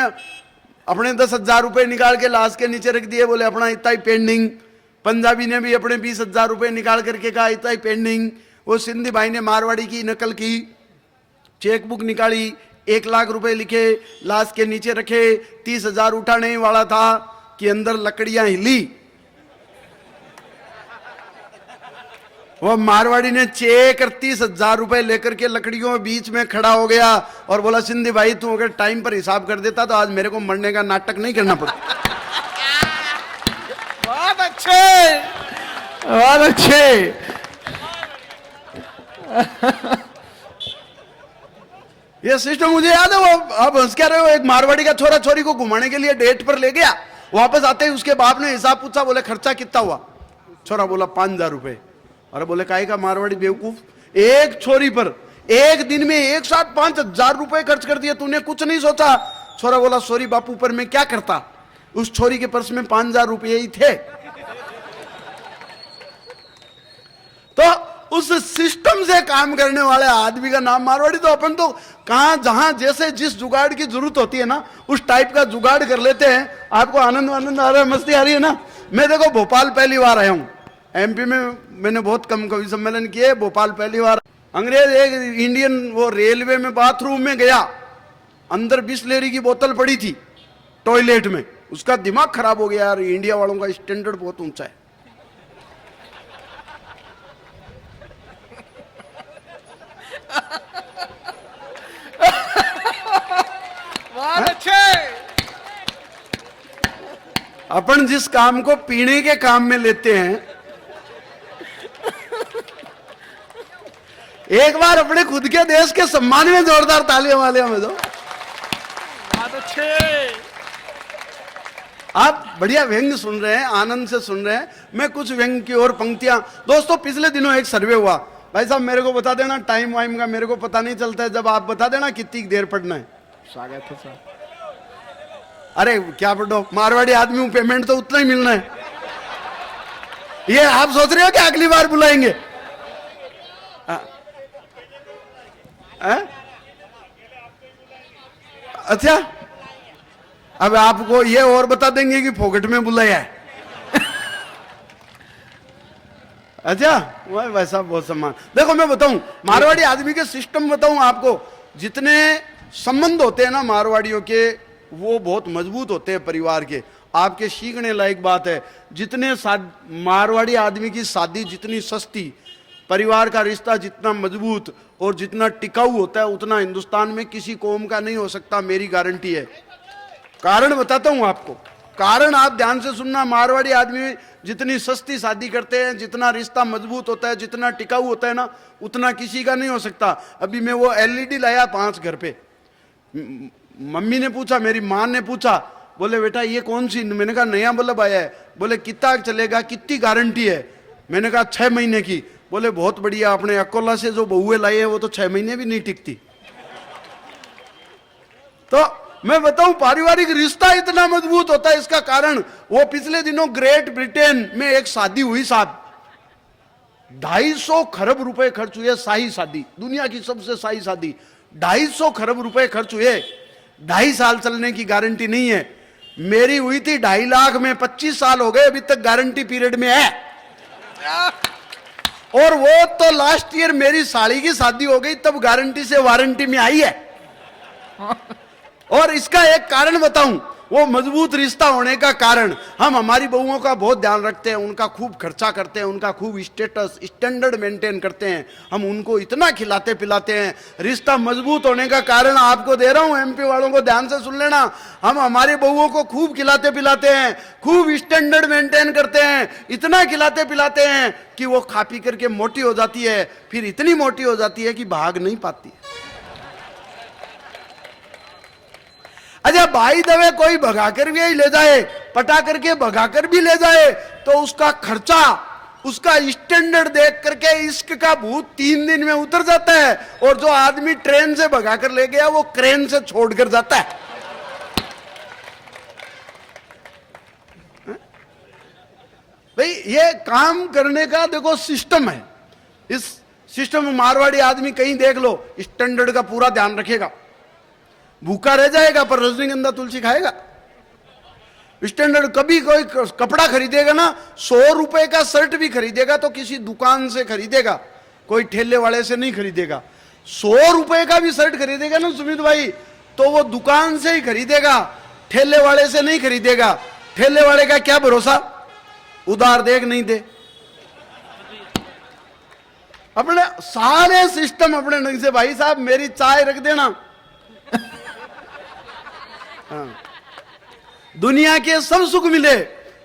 अपने 10,000 रुपए निकाल के लाश के नीचे रख दिए, बोले अपना इतना ही पेंडिंग। पंजाबी ने भी अपने 20,000 रुपए निकाल करके कहा इतना ही पेंडिंग। वो सिंधी भाई ने मारवाड़ी की नकल की, चेक बुक निकाली, 1 लाख रुपए लिखे, लाश के नीचे रखे, 30,000 उठाने ही वाला था कि अंदर लकड़ियां हिली। वो मारवाड़ी ने चेक और 30,000 रुपए लेकर के लकड़ियों के बीच में खड़ा हो गया और बोला सिंधी भाई तू अगर टाइम पर हिसाब कर देता तो आज मेरे को मरने का नाटक नहीं करना पड़ता। बहुत अच्छे बहुत अच्छे। ये सिस्टम मुझे याद है। वो आप हंस क्या रहे हो, एक मारवाड़ी का छोरा छोरी को घुमाने के लिए डेट पर ले गया, वापस आते ही उसके बाप ने हिसाब पूछा, बोले खर्चा कितना हुआ। छोरा बोला 5,000 रुपए। अरे बोले काहे का मारवाड़ी बेवकूफ, एक छोरी पर एक दिन में एक साथ 5,000 रुपए खर्च कर दिए, तूने कुछ नहीं सोचा। छोरा बोला सॉरी बापू पर मैं क्या करता, उस छोरी के पर्स में 5,000 रुपये ही थे। तो उस सिस्टम से काम करने वाले आदमी का नाम मारवाड़ी। तो अपन तो कहां जहां जैसे जिस जुगाड़ की जरूरत होती है ना उस टाइप का जुगाड़ कर लेते हैं। आपको आनंद आ रहा है, मस्ती आ रही है ना। मैं देखो भोपाल पहली बार आया हूं, एमपी में मैंने बहुत कम कवि सम्मेलन किए, भोपाल पहली बार। अंग्रेज एक इंडियन वो रेलवे में बाथरूम में गया, अंदर बिस्लेरी की बोतल पड़ी थी टॉयलेट में, उसका दिमाग खराब हो गया, यार इंडिया वालों का स्टैंडर्ड बहुत ऊंचा है। बहुत अच्छे। अपन जिस काम को पीने के काम में लेते हैं, एक बार अपने खुद के देश के सम्मान में जोरदार तालियां वाले हमें दो। बहुत अच्छे। आप बढ़िया व्यंग सुन रहे हैं, आनंद से सुन रहे हैं। मैं कुछ व्यंग की और पंक्तियां। दोस्तों पिछले दिनों एक सर्वे हुआ, भाई साहब मेरे को बता देना टाइम वाइम का, मेरे को पता नहीं चलता है, जब आप बता देना कितनी देर पढ़ना है। स्वागत है सर। अरे क्या पढ़ो, मारवाड़ी आदमी हूं, पेमेंट तो उतना ही मिलना है। ये आप सोच रहे हो कि अगली बार बुलाएंगे? अच्छा अब आपको ये और बता देंगे कि फोकट में बुलाया है। अच्छा वैसा बहुत सम्मान। देखो मैं बताऊं मारवाड़ी आदमी के सिस्टम बताऊं आपको, जितने संबंध होते हैं ना मारवाड़ियों के वो बहुत मजबूत होते हैं परिवार के। आपके सीखने लायक बात है। जितने मारवाड़ी आदमी की शादी जितनी सस्ती, परिवार का रिश्ता जितना मजबूत और जितना टिकाऊ होता है, उतना हिंदुस्तान में किसी कौम का नहीं हो सकता, मेरी गारंटी है। कारण बताता हूं आपको, कारण आप ध्यान से सुनना। मारवाड़ी आदमी जितनी सस्ती शादी करते हैं, जितना रिश्ता मजबूत होता है, जितना टिकाऊ होता है ना, उतना किसी का नहीं हो सकता। अभी मैं वो एलईडी लाया 5 घर पे, मम्मी ने पूछा, मेरी माँ ने पूछा, बोले बेटा ये कौन सी? मैंने कहा नया बल्ब आया है। बोले कितना चलेगा, कितनी गारंटी है? मैंने कहा 6 महीने की। बोले बहुत बढ़िया, आपने अकोला से जो बहुए लाए हैं वो तो 6 महीने भी नहीं टिकती। तो मैं बताऊं, पारिवारिक रिश्ता इतना मजबूत होता है, इसका कारण वो पिछले दिनों ग्रेट ब्रिटेन में एक शादी हुई साहब, 250 खरब रुपए खर्च हुए। शाही शादी, दुनिया की सबसे शाही शादी, 250 खरब रुपए खर्च हुए। 2.5 साल चलने की गारंटी नहीं है। मेरी हुई थी 2.5 लाख में, 25 साल हो गए, अभी तक गारंटी पीरियड में है। और वो तो लास्ट ईयर मेरी साली की शादी हो गई, तब गारंटी से वारंटी में आई है। और इसका एक कारण बताऊं, वो मजबूत रिश्ता होने का कारण, हम हमारी बहुओं का बहुत ध्यान रखते हैं, उनका खूब खर्चा करते हैं, उनका खूब स्टेटस स्टैंडर्ड मेंटेन करते हैं, हम उनको इतना खिलाते पिलाते हैं। रिश्ता मजबूत होने का कारण आपको दे रहा हूं, एमपी वालों को ध्यान से सुन लेना। हम हमारी बहुओं को खूब खिलाते पिलाते हैं, खूब स्टैंडर्ड मेंटेन करते हैं, इतना खिलाते पिलाते हैं कि वो खा पी करके मोटी हो जाती है, फिर इतनी मोटी हो जाती है कि भाग नहीं पाती। अच्छा, भाई दवे कोई भगाकर भी ले जाए, पटा करके भगाकर भी ले जाए, तो उसका खर्चा, उसका स्टैंडर्ड देख करके इश्क का भूत 3 दिन में उतर जाता है। और जो आदमी ट्रेन से भगाकर ले गया, वो क्रेन से छोड़कर जाता है। भाई ये काम करने का देखो सिस्टम है। इस सिस्टम में मारवाड़ी आदमी कहीं देख लो, स्टैंडर्ड का पूरा ध्यान रखेगा, भूखा रह जाएगा पर रजनीगंधा तुलसी खाएगा। स्टैंडर्ड, कभी कोई कपड़ा खरीदेगा ना, 100 रुपए का शर्ट भी खरीदेगा तो किसी दुकान से खरीदेगा, कोई ठेले वाले से नहीं खरीदेगा। 100 रुपए का भी शर्ट खरीदेगा ना सुमित भाई, तो वो दुकान से ही खरीदेगा, ठेले वाले से नहीं खरीदेगा। ठेले वाले का क्या भरोसा, उधार देख नहीं दे। अपने सारे सिस्टम अपने ढंग से, भाई साहब मेरी चाय रख देना। हाँ। दुनिया के सब सुख मिले,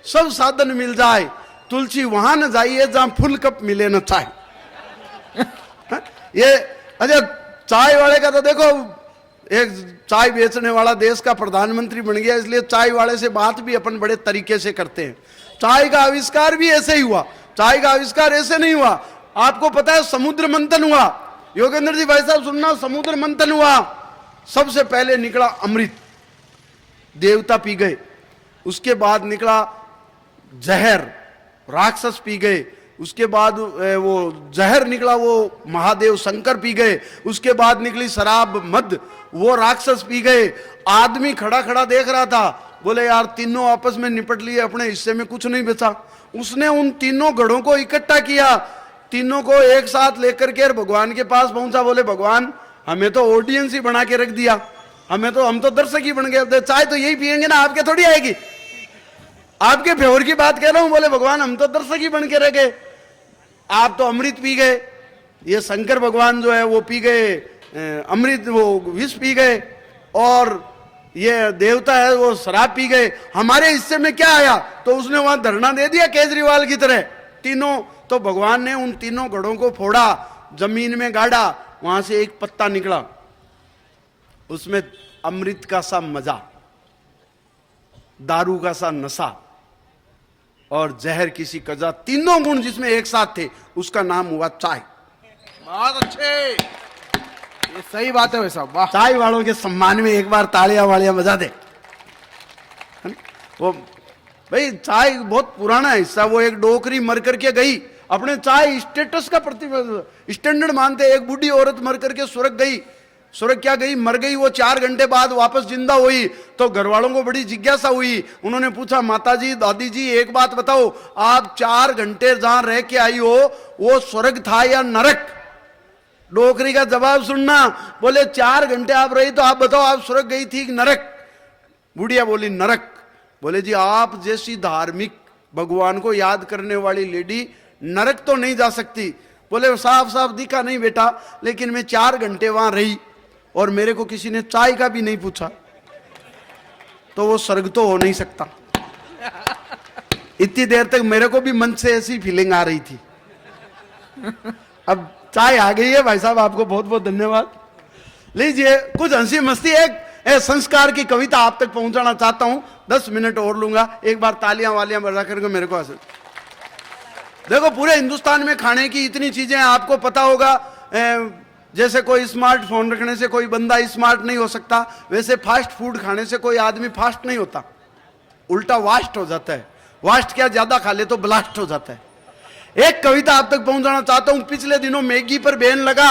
सब साधन मिल जाए, तुलसी वहां न जाइए जहां फुल कप मिले न चाय। ये अच्छा, चाय वाले का तो देखो, एक चाय बेचने वाला देश का प्रधानमंत्री बन गया, इसलिए चाय वाले से बात भी अपन बड़े तरीके से करते हैं। चाय का आविष्कार भी ऐसे ही हुआ, चाय का आविष्कार ऐसे नहीं हुआ। आपको पता है समुद्र मंथन हुआ, योगेंद्र जी भाई साहब सुनना, समुद्र मंथन हुआ, सबसे पहले निकला अमृत, देवता पी गए, उसके बाद निकला जहर, राक्षस पी गए, उसके बाद वो जहर निकला, वो महादेव शंकर पी गए, उसके बाद निकली शराब मद, वो राक्षस पी गए। आदमी खड़ा खड़ा देख रहा था, बोले यार तीनों आपस में निपट लिए, अपने हिस्से में कुछ नहीं बचा। उसने उन तीनों गढ़ों को इकट्ठा किया, तीनों को एक साथ लेकर के भगवान के पास पहुंचा। बोले भगवान हमें तो ऑडियंस ही बना के रख दिया, हम तो दर्शक ही बन गए, चाय तो यही पियेंगे ना, आपके थोड़ी आएगी, आपके फेवर की बात कह रहा हूं। बोले भगवान हम तो दर्शक ही बन के रह गए, आप तो अमृत पी गए। ये शंकर भगवान जो है वो पी गए अमृत, वो विष पी गए, और ये देवता है वो शराब पी गए, हमारे हिस्से में क्या आया? तो उसने वहां धरना दे दिया केजरीवाल की तरह तीनों। तो भगवान ने उन तीनों गढ़ों को फोड़ा, जमीन में गाड़ा, वहां से एक पत्ता निकला, उसमें अमृत का सा मजा, दारू का सा नशा और जहर किसी कजा, तीनों गुण जिसमें एक साथ थे, उसका नाम हुआ चाय। बहुत अच्छे, ये सही बात है भाई साहब, वाह। चाय वालों के सम्मान में एक बार तालियां वालियां बजा दे। वो भाई चाय बहुत पुराना हिस्सा, वो एक डोकरी मर करके गई, अपने चाय स्टेटस का स्टैंडर्ड मानते। एक बूढ़ी औरत मर करके स्वर्ग गई, स्वर्ग क्या गई, मर गई। वो 4 घंटे बाद वापस जिंदा हुई, तो घर वालों को बड़ी जिज्ञासा हुई। उन्होंने पूछा माता जी, दादी जी एक बात बताओ, आप 4 घंटे जहां रह के आई हो वो स्वर्ग था या नरक? डोकरी का जवाब सुनना, बोले 4 घंटे आप रही तो आप बताओ, आप स्वर्ग गई थी कि नरक? बुढ़िया बोली नरक। बोले जी आप जैसी धार्मिक भगवान को याद करने वाली लेडी नरक तो नहीं जा सकती। बोले साफ साफ दिखा नहीं बेटा, लेकिन मैं 4 घंटे वहां रही और मेरे को किसी ने चाय का भी नहीं पूछा, तो वो स्वर्ग तो हो नहीं सकता। इतनी देर तक मेरे को भी मन से ऐसी फीलिंग आ रही थी। अब चाय आ गई है भाई साहब, आपको बहुत बहुत धन्यवाद। लीजिए कुछ हंसी मस्ती, एक संस्कार की कविता आप तक पहुंचाना चाहता हूं। 10 मिनट और लूंगा, एक बार तालियां वालियां बजा करके मेरे को हंस। देखो पूरे हिंदुस्तान में खाने की इतनी चीजें हैं, आपको पता होगा। जैसे कोई स्मार्टफोन रखने से कोई बंदा स्मार्ट नहीं हो सकता, वैसे फास्ट फूड खाने से कोई आदमी फास्ट नहीं होता, उल्टा वास्ट हो जाता है। वास्ट क्या, ज्यादा खा ले तो ब्लास्ट हो जाता है। एक कविता आप तक पहुंचाना चाहता हूं। पिछले दिनों मैगी पर बैन लगा,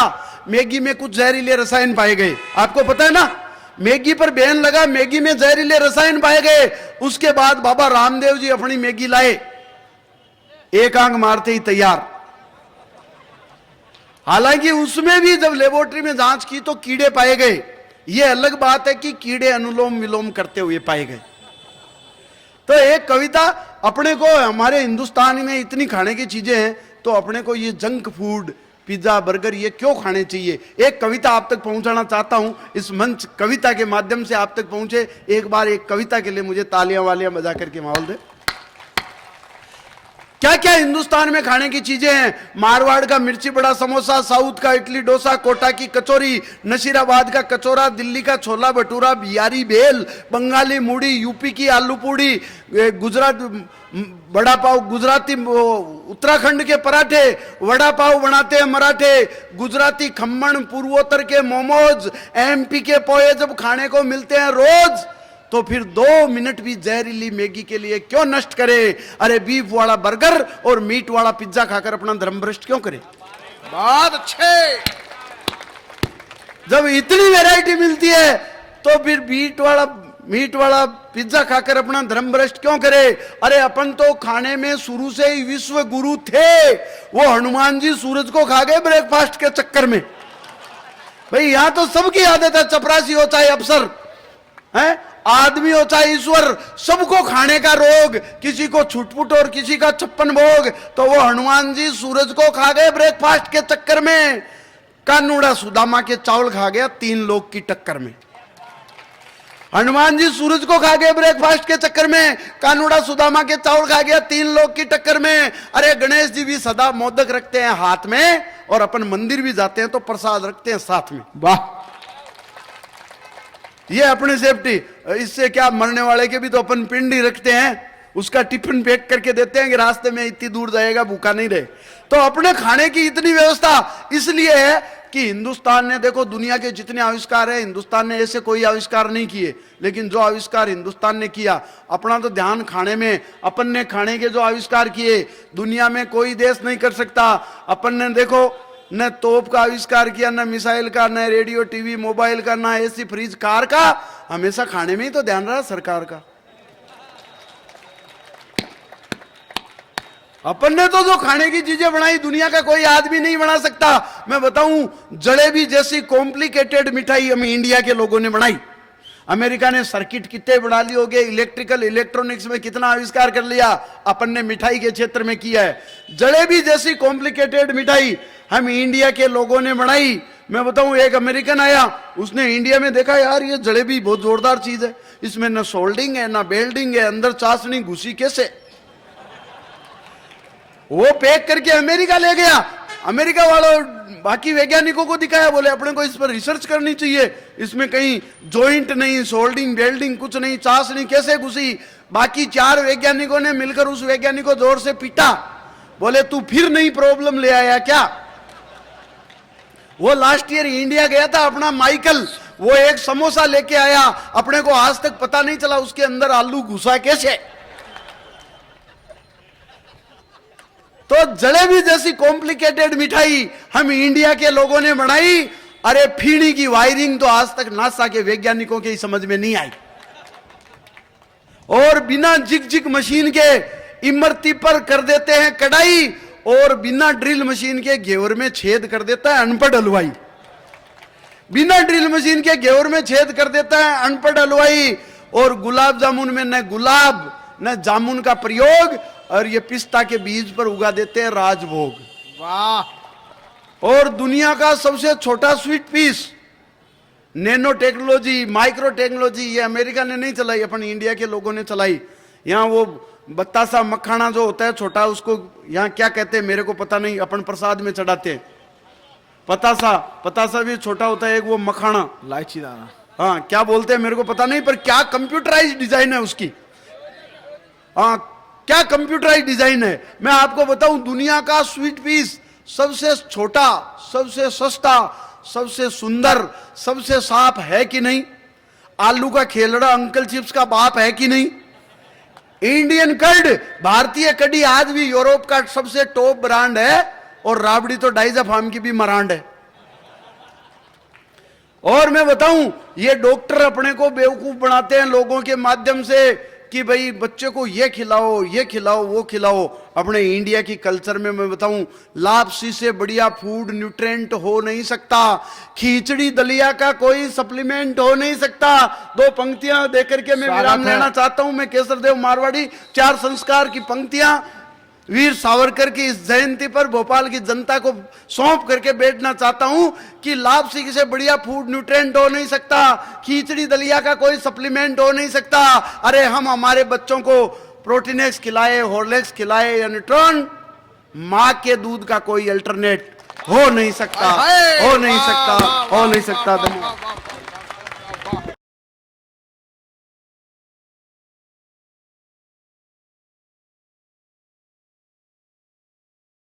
मैगी में कुछ जहरीले रसायन पाए गए, आपको पता है ना। मैगी पर बैन लगा, मैगी में जहरीले रसायन पाए गए। उसके बाद बाबा रामदेव जी अपनी मैगी लाए, एक आंख मारते ही तैयार। हालांकि उसमें भी जब लेबोरेटरी में जांच की तो कीड़े पाए गए। यह अलग बात है कि कीड़े अनुलोम विलोम करते हुए पाए गए। तो एक कविता, अपने को हमारे हिंदुस्तान में इतनी खाने की चीजें हैं, तो अपने को ये जंक फूड पिज्जा बर्गर ये क्यों खाने चाहिए। एक कविता आप तक पहुंचाना चाहता हूं, इस मंच कविता के माध्यम से आप तक पहुंचे। एक बार एक कविता के लिए मुझे तालियां वालियां बजा करके माहौल दे। क्या क्या हिंदुस्तान में खाने की चीजें हैं। मारवाड़ का मिर्ची बड़ा समोसा, साउथ का इडली डोसा, कोटा की कचौरी, नशीराबाद का कचौरा, दिल्ली का छोला भटूरा, बिहारी भेल, बंगाली मूढ़ी, यूपी की आलू पूड़ी, गुजरात वड़ा पाव, गुजराती उत्तराखंड के पराठे, वड़ा पाव बनाते हैं मराठे, गुजराती खम्मण, पूर्वोत्तर के मोमोज, एमपी के पोहे जब खाने को मिलते हैं रोज, तो फिर 2 मिनट भी जहरीली मैगी के लिए क्यों नष्ट करे। अरे बीफ वाला बर्गर और मीट वाला पिज्जा खाकर अपना धर्म भ्रष्ट क्यों करे। बहुत अच्छे। जब इतनी वैरायटी मिलती है तो फिर मीट वाला पिज्जा खाकर अपना धर्म भ्रष्ट क्यों करे। अरे अपन तो खाने में शुरू से ही विश्व गुरु थे। वो हनुमान जी सूरज को खा गए ब्रेकफास्ट के चक्कर में। भाई यहां तो सबकी आदत है, चपरासी हो चाहे अफसर है, आदमी हो चाहे ईश्वर, सबको खाने का रोग, किसी को छुटपुट और किसी का 56 भोग। तो वो हनुमान जी सूरज को खा गए ब्रेकफास्ट के चक्कर में। कानूड़ा सुदामा के चावल खा गया 3 लोग की टक्कर में। हनुमान जी सूरज को खा गए ब्रेकफास्ट के चक्कर में, कानूड़ा सुदामा के चावल खा गया 3 लोग की टक्कर में। अरे गणेश जी भी सदा मोदक रखते हैं हाथ में, और अपन मंदिर भी जाते हैं तो प्रसाद रखते हैं साथ में। वाह, ये अपनी सेफ्टी। इससे क्या, मरने वाले के भी तो अपन पिंड ही रखते हैं, उसका टिफिन पैक करके देते हैं कि रास्ते में इतनी दूर जाएगा भूखा नहीं रहे। तो अपने खाने की इतनी व्यवस्था इसलिए है कि हिंदुस्तान ने, देखो दुनिया के जितने आविष्कार है हिंदुस्तान ने ऐसे कोई आविष्कार नहीं किए, लेकिन जो आविष्कार हिंदुस्तान ने किया, अपना तो ध्यान खाने में, अपन ने खाने के जो आविष्कार किए दुनिया में कोई देश नहीं कर सकता। अपन ने देखो न तोप का आविष्कार किया, न मिसाइल का, न रेडियो टीवी मोबाइल का, न एसी फ्रिज कार का, हमेशा खाने में ही तो ध्यान रहा सरकार का। अपन ने तो जो खाने की चीजें बनाई दुनिया का कोई आदमी नहीं बना सकता। मैं बताऊं, जलेबी जैसी कॉम्प्लिकेटेड मिठाई हम इंडिया के लोगों ने बनाई। अमेरिका ने सर्किट कितने बना लिए होंगे, इलेक्ट्रिकल इलेक्ट्रॉनिक्स में कितना आविष्कार कर लिया, अपन ने मिठाई के क्षेत्र में किया है। जलेबी जैसी कॉम्प्लिकेटेड मिठाई हम इंडिया के लोगों ने बनाई। मैं बताऊं, एक अमेरिकन आया, उसने इंडिया में देखा यार ये जलेबी बहुत जोरदार चीज है, इसमें न सोल्डिंग है न बेल्डिंग है, अंदर चाशनी घुसी कैसे। वो पैक करके अमेरिका ले गया। अमेरिका वालों बाकी वैज्ञानिकों को दिखाया, बोले अपने को इस पर रिसर्च करनी चाहिए, इसमें कहीं जॉइंट नहीं, सोल्डिंग बेल्डिंग कुछ नहीं, चाशनी कैसे घुसी। बाकी 4 वैज्ञानिकों ने मिलकर उस वैज्ञानिक को जोर से पीटा, बोले तू फिर नई प्रॉब्लम ले आया क्या। वो लास्ट ईयर इंडिया गया था अपना माइकल, वो एक समोसा लेके आया, अपने को आज तक पता नहीं चला उसके अंदर आलू घुसा कैसे। तो जलेबी जैसी कॉम्प्लिकेटेड मिठाई हम इंडिया के लोगों ने बनाई। अरे फीणी की वायरिंग तो आज तक नासा के वैज्ञानिकों के ही समझ में नहीं आई। और बिना जिग जिग मशीन के इमरती पर कर देते हैं कढ़ाई, और बिना ड्रिल मशीन के घेवर में छेद कर देता है अनपढ़ हलवाई। बिना ड्रिल मशीन के घेवर में छेद कर देता है अनपढ़ हलवाई। और गुलाब जामुन में न गुलाब न जामुन का प्रयोग, और ये पिस्ता के बीज पर उगा देते हैं राजभोग। वाह। और दुनिया का सबसे छोटा sweet piece, nano technology, micro technology, ये अमेरिका ने नहीं चलाई, अपन इंडिया के लोगों ने चलाई। यहाँ वो बतासा मखाना जो होता है छोटा, उसको यहाँ क्या कहते हैं मेरे को पता नहीं, अपन प्रसाद में चढ़ाते हैं। पतासा, पतासा भी छोटा होता है, एक वो मखाना, इलायची दाना। हाँ क्या बोलते हैं मेरे को पता नहीं, पर क्या कंप्यूटराइज डिजाइन है उसकी। हाँ क्या कंप्यूटराइज डिजाइन है। मैं आपको बताऊं, दुनिया का स्वीट पीस सबसे छोटा, सबसे सस्ता, सबसे सुंदर, सबसे साफ है कि नहीं? आलू का खेलड़ा अंकल चिप्स का बाप है कि नहीं? इंडियन कर्ड, भारतीय कड़ी आज भी यूरोप का सबसे टॉप ब्रांड है, और राबड़ी तो डाइजा फार्म की भी मरांड है। और मैं बताऊं, ये डॉक्टर अपने को बेवकूफ बनाते हैं लोगों के माध्यम से कि भाई बच्चे को ये खिलाओ, ये खिलाओ, वो खिलाओ। अपने इंडिया की कल्चर में मैं बताऊं, लापसी से बढ़िया फूड न्यूट्रिएंट हो नहीं सकता, खिचड़ी दलिया का कोई सप्लीमेंट हो नहीं सकता। दो पंक्तियां देकर के मैं विराम लेना चाहता हूं। मैं केसरदेव मारवाड़ी, चार संस्कार की पंक्तियां वीर सावरकर की इस जयंती पर भोपाल की जनता को सौंप करके बैठना चाहता हूं कि लापसी से बढ़िया फूड न्यूट्रिएंट हो नहीं सकता, खिचड़ी दलिया का कोई सप्लीमेंट हो नहीं सकता। अरे हम हमारे बच्चों को प्रोटीनेक्स खिलाए, हॉर्लिक्स खिलाए या न्यूट्रॉन, मां के दूध का कोई अल्टरनेट हो नहीं सकता, हो नहीं सकता, हो नहीं सकता। धन्यवाद।